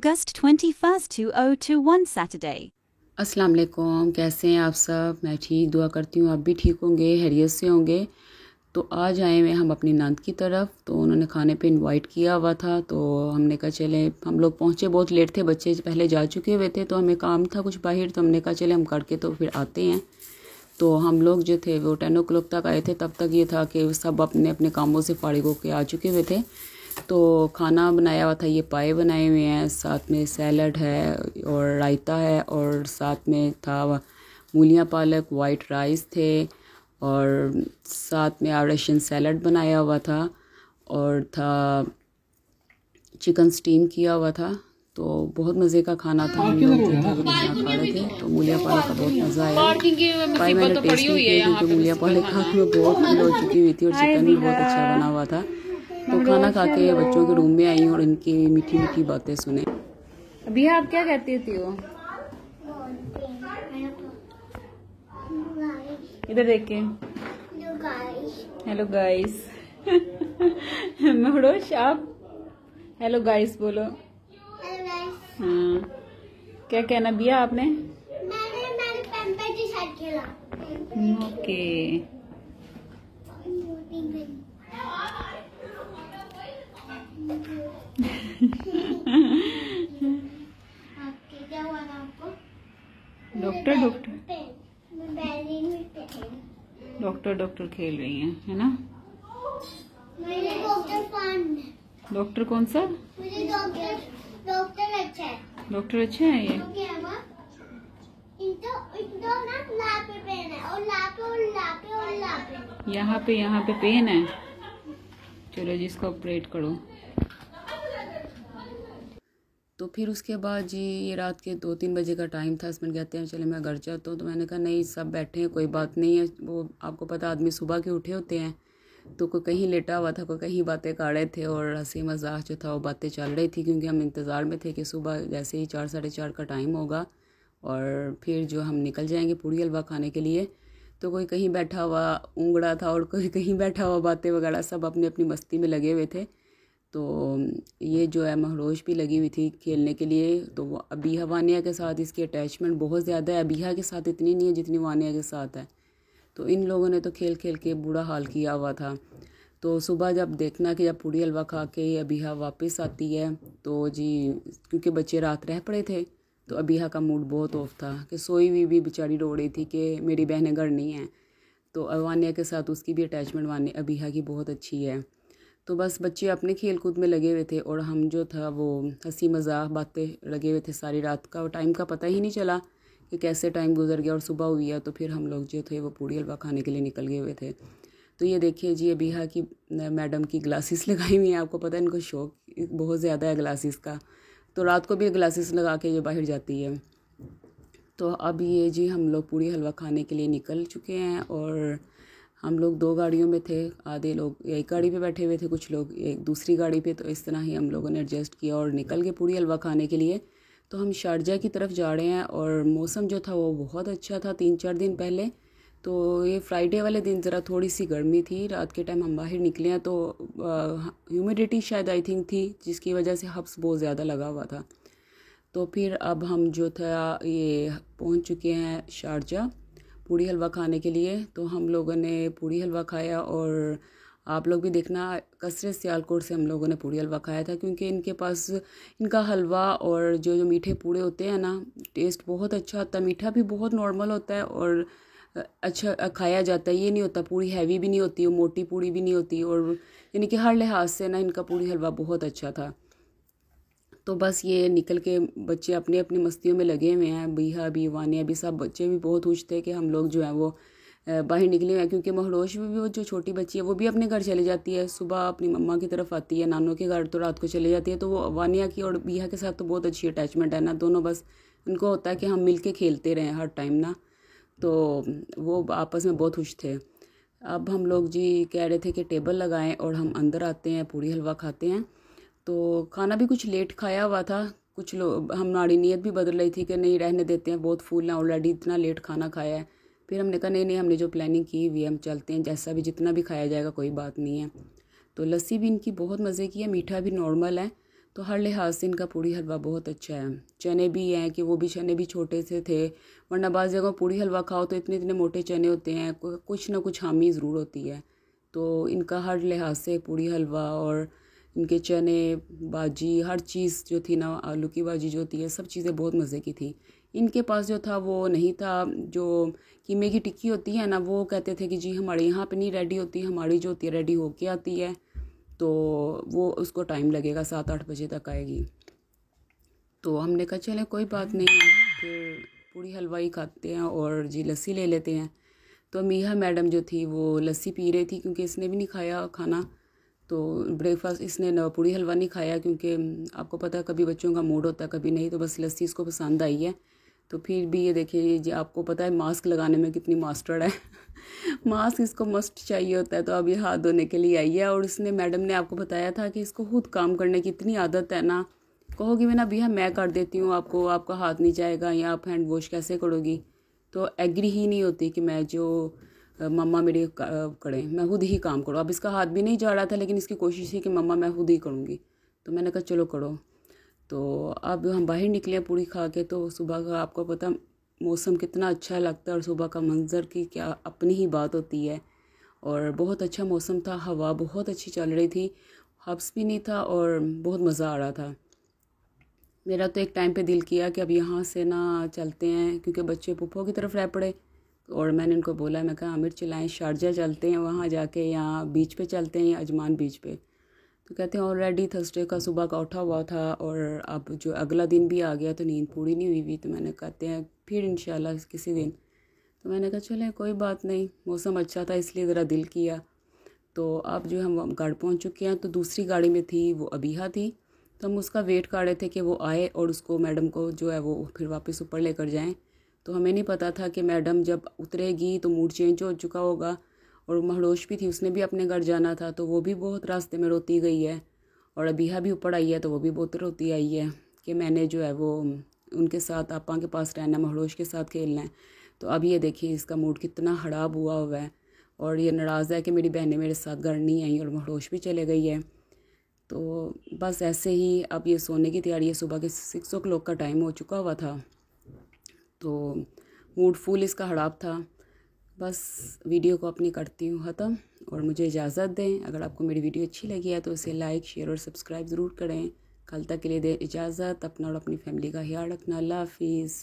August 21st, 2021 Saturday. अस्सलाम वालेकुम, कैसे हैं आप सब। मैं ठीक दुआ करती हूँ आप भी ठीक होंगे, हैरियत से होंगे। तो आज आए हुए हम अपनी नंद की तरफ, तो उन्होंने खाने पे इनवाइट किया हुआ था। तो हमने कहा चले, हम लोग पहुँचे बहुत लेट थे, बच्चे पहले जा चुके हुए थे, तो हमें काम था कुछ बाहर, तो हमने कहा चले हम करके तो फिर आते हैं। तो हम लोग जो थे वो 10 o'clock तक आए थे। तब तक ये था कि सब अपने अपने कामों से फारिग होकर आ चुके हुए थे। तो खाना बनाया हुआ था, ये पाए बनाए हुए हैं, साथ में सैलड है और रायता है, और साथ में था मूलियाँ पालक, वाइट राइस थे, और साथ में रशियन सैलड बनाया हुआ था, और था चिकन स्टीम किया हुआ था। तो बहुत मज़े का खाना था। हम लोग जो थे वो खाना खा रहे थे। तो मूलियाँ पालक का बहुत मज़ा आया। पाई मैंने टेस्ट नहीं किया क्योंकि मूलियाँ पालक खा के मैं बहुत फुल हो चुकी हुई थी, और चिकन भी बहुत अच्छा बना हुआ था। तो खाना खा के बच्चों के रूम में आई और इनकी मीठी मीठी बातें सुने। अभी आप क्या कहती थी वो? इधर देख के हेलो गाइस। मरोश आप हेलो गाइस बोलो। हाँ, क्या कहना बिया आपने? मैंने पैम्पर के साथ खेला। ओके। क्या हुआ था आपको? डॉक्टर डॉक्टर खेल रही हैं, है ना? मुझे डॉक्टर फन। डॉक्टर कौन सा? मुझे डॉक्टर अच्छा है। डॉक्टर अच्छा है ये? क्या है वो? इनको ना लापे पेन है, और लापे। यहाँ पे पेन है। चलो जिसको ऑपरेट करो। तो फिर उसके बाद जी ये रात के 2-3 बजे का टाइम था। हस्बैंड कहते हैं चले मैं घर जाता हूँ। तो मैंने कहा नहीं, सब बैठे हैं, कोई बात नहीं है। वो आपको पता आदमी सुबह के उठे होते हैं, तो कोई कहीं लेटा हुआ था, कोई कहीं बातें कर रहे थे, और हंसी मजाक जो था वो बातें चल रही थी, क्योंकि हम इंतज़ार में थे कि सुबह जैसे ही 4 साढ़े 4 का टाइम होगा और फिर जो हम निकल जाएंगे पूड़ी हलवा खाने के लिए। तो कोई कहीं बैठा हुआ ऊँगड़ा था और कोई कहीं बैठा हुआ बातें वगैरह, सब अपनी अपनी मस्ती में लगे हुए थे। तो ये जो है महरोश भी लगी हुई थी खेलने के लिए। तो वो अबीहा वानिया के साथ इसकी अटैचमेंट बहुत ज़्यादा है, अबीहा के साथ इतनी नहीं है जितनी वानिया के साथ है। तो इन लोगों ने तो खेल खेल के बुरा हाल किया हुआ था। तो सुबह जब देखना कि जब पूड़ी हलवा खा के अबीहा वापस आती है, तो जी क्योंकि बच्चे रात रह पड़े थे, तो अबीहा का मूड बहुत ऑफ था कि सोई हुई भी बेचारी रो रही थी कि मेरी बहनें घर नहीं हैं। तो वानिया के साथ उसकी भी अटैचमेंट वानिया अबीहा की बहुत अच्छी है। तो बस बच्चे अपने खेल कूद में लगे हुए थे, और हम जो था वो हंसी मजाक बातें लगे हुए थे सारी रात का। टाइम का पता ही नहीं चला कि कैसे टाइम गुजर गया, और सुबह हुई है तो फिर हम लोग जो थे वो पूड़ी हलवा खाने के लिए निकल गए हुए थे। तो ये देखिए जी अबीहा की मैडम की ग्लासेस लगाई हुई हैं। आपको पता है इनको शौक बहुत ज़्यादा है ग्लासेस का, तो रात को भी ग्लासेस लगा के ये बाहर जाती है। तो अब ये जी हम लोग पूड़ी हलवा खाने के लिए निकल चुके हैं, और हम लोग 2 गाड़ियों में थे। आधे लोग एक गाड़ी पे बैठे हुए थे, कुछ लोग एक दूसरी गाड़ी पे। तो इस तरह ही हम लोगों ने एडजस्ट किया और निकल गए पूड़ी हलवा खाने के लिए। तो हम शारजा की तरफ जा रहे हैं, और मौसम जो था वो बहुत अच्छा था 3-4 दिन पहले। तो ये फ्राइडे वाले दिन ज़रा थोड़ी सी गर्मी थी। रात के टाइम हम बाहर निकले हैं, तो ह्यूमिडिटी शायद आई थिंक थी, जिसकी वजह से हब्स बहुत ज़्यादा लगा हुआ था। तो फिर अब हम जो था ये पहुंच चुके हैं शारजा पूड़ी हलवा खाने के लिए। तो हम लोगों ने पूड़ी हलवा खाया, और आप लोग भी देखना कसरत सियालकोट से हम लोगों ने पूड़ी हलवा खाया था, क्योंकि इनके पास इनका हलवा और जो जो मीठे पूड़े होते हैं ना, टेस्ट बहुत अच्छा होता है। मीठा भी बहुत नॉर्मल होता है, और अच्छा खाया जाता है। ये नहीं होता पूड़ी हैवी भी नहीं होती, मोटी पूड़ी भी नहीं होती, और यानी कि हर लिहाज से ना इनका पूड़ी हलवा बहुत अच्छा था। तो बस ये निकल के बच्चे अपनी अपनी मस्तियों में लगे हुए हैं। बीहा भी वानिया भी सब बच्चे भी बहुत खुश थे कि हम लोग जो हैं वो बाहर निकले हुए हैं, क्योंकि महरोश में भी वो जो छोटी बच्ची है वो भी अपने घर चले जाती है, सुबह अपनी मम्मा की तरफ आती है, नानों के घर, तो रात को चले जाती है। तो वो वानिया की और बीहा के साथ तो बहुत अच्छी अटैचमेंट है ना, दोनों बस उनको होता है कि हम मिल के खेलते रहें हर टाइम ना। तो वो आपस में बहुत खुश थे। अब हम लोग जी कह रहे थे कि टेबल लगाएं और हम अंदर आते हैं, पूड़ी हलवा खाते हैं। तो खाना भी कुछ लेट खाया हुआ था। कुछ लोग हमारी नीयत भी बदल रही थी कि नहीं रहने देते हैं, बहुत फूल है ऑलरेडी, इतना लेट खाना खाया है। फिर हमने कहा नहीं नहीं, हमने जो प्लानिंग की हुई हम चलते हैं, जैसा भी जितना भी खाया जाएगा कोई बात नहीं है। तो लस्सी भी इनकी बहुत मज़े की है, मीठा भी नॉर्मल है। तो हर लिहाज से इनका पूड़ी हलवा बहुत अच्छा है। चने भी हैं कि वो भी चने भी छोटे से थे, वरना बाज़ जगह पूड़ी हलवा खाओ तो इतने इतने मोटे चने होते हैं, कुछ ना कुछ खामी ज़रूर होती है। तो इनका हर लिहाज से पूड़ी हलवा और इनके चने, भाजी, हर चीज़ जो थी ना, आलू की भाजी जो होती है, सब चीज़ें बहुत मज़े की थी। इनके पास जो था वो नहीं था, जो कीमे की टिक्की होती है ना, वो कहते थे कि जी हमारे यहाँ पे नहीं रेडी होती, हमारी जो होती है रेडी होके आती है, तो वो उसको टाइम लगेगा, 7-8 बजे तक आएगी। तो हमने कहा चले कोई बात नहीं, फिर पूड़ी हलवा ही खाते हैं और जी लस्सी ले लेते हैं। तो मीहा मैडम जो थी वो लस्सी पी रही थी, क्योंकि इसने भी नहीं खाया खाना, तो ब्रेकफास्ट इसने न पूड़ी हलवा नहीं खाया, क्योंकि आपको पता है कभी बच्चों का मूड होता है कभी नहीं, तो बस लस्सी इसको पसंद आई है। तो फिर भी ये देखिए जी, आपको पता है मास्क लगाने में कितनी मास्टर्ड है मास्क इसको मस्ट चाहिए होता है। तो अब ये हाथ धोने के लिए आई है, और इसने मैडम ने आपको बताया था कि इसको खुद काम करने की इतनी आदत है ना, कहोगी मैं ना भैया मैं कर देती हूँ, आपको आपका हाथ नहीं जाएगा या आप हैंड वॉश कैसे करोगी, तो एग्री ही नहीं होती कि मैं जो मम्मा मेरी करें, मैं खुद ही काम करूँ। अब इसका हाथ भी नहीं जा रहा था, लेकिन इसकी कोशिश थी कि मम्मा मैं खुद ही करूँगी, तो मैंने कहा चलो करो। तो अब हम बाहर निकले पूड़ी खा के, तो सुबह का आपको पता मौसम कितना अच्छा लगता है, और सुबह का मंजर की क्या अपनी ही बात होती है। और बहुत अच्छा मौसम था, हवा बहुत अच्छी चल रही थी, हब्स भी नहीं था और बहुत मज़ा आ रहा था। मेरा तो एक टाइम पे दिल किया कि अब यहाँ से ना चलते हैं, क्योंकि बच्चे पुप्पो की तरफ रह पड़े, और मैंने उनको बोला, मैं कहा आमिर चलाएं शारजा चलते हैं, वहाँ जाके यहाँ बीच पे चलते हैं या अजमान बीच पे। तो कहते हैं ऑलरेडी थर्सडे का सुबह का उठा हुआ था, और अब जो अगला दिन भी आ गया तो नींद पूरी नहीं हुई। तो मैंने कहते हैं फिर इंशाल्लाह किसी दिन। तो मैंने कहा चले कोई बात नहीं, मौसम अच्छा था इसलिए ज़रा दिल किया। तो अब जो हम घर पहुंच चुके हैं, तो दूसरी गाड़ी में थी वो अबीहा थी, तो हम उसका वेट कर रहे थे कि वो आए और उसको मैडम को जो है वो फिर वापस ऊपर लेकर जाएं। तो हमें नहीं पता था कि मैडम जब उतरेगी तो मूड चेंज हो चुका होगा, और महरोश भी थी, उसने भी अपने घर जाना था, तो वो भी बहुत रास्ते में रोती गई है, और अबीहा भी ऊपर आई है तो वो भी बहुत रोती आई है कि मैंने जो है वो उनके साथ आपा के पास रहना, महरोश के साथ खेलना है। तो अब ये देखिए इसका मूड कितना ख़राब हुआ हुआ है, और ये नाराज़ है कि मेरी बहनें मेरे साथ घर नहीं आई और महरोश भी चले गई है। तो बस ऐसे ही अब ये सोने की तैयारी है, सुबह के 6 o'clock का टाइम हो चुका हुआ था, तो मूड फुल इसका ख़राब था। बस वीडियो को अपनी करती हूँ ख़त्म, और मुझे इजाज़त दें। अगर आपको मेरी वीडियो अच्छी लगी है तो इसे लाइक, शेयर और सब्सक्राइब ज़रूर करें। कल तक के लिए दे इजाज़त, अपना और अपनी फैमिली का ख्याल रखना। अल्लाह हाफिज़।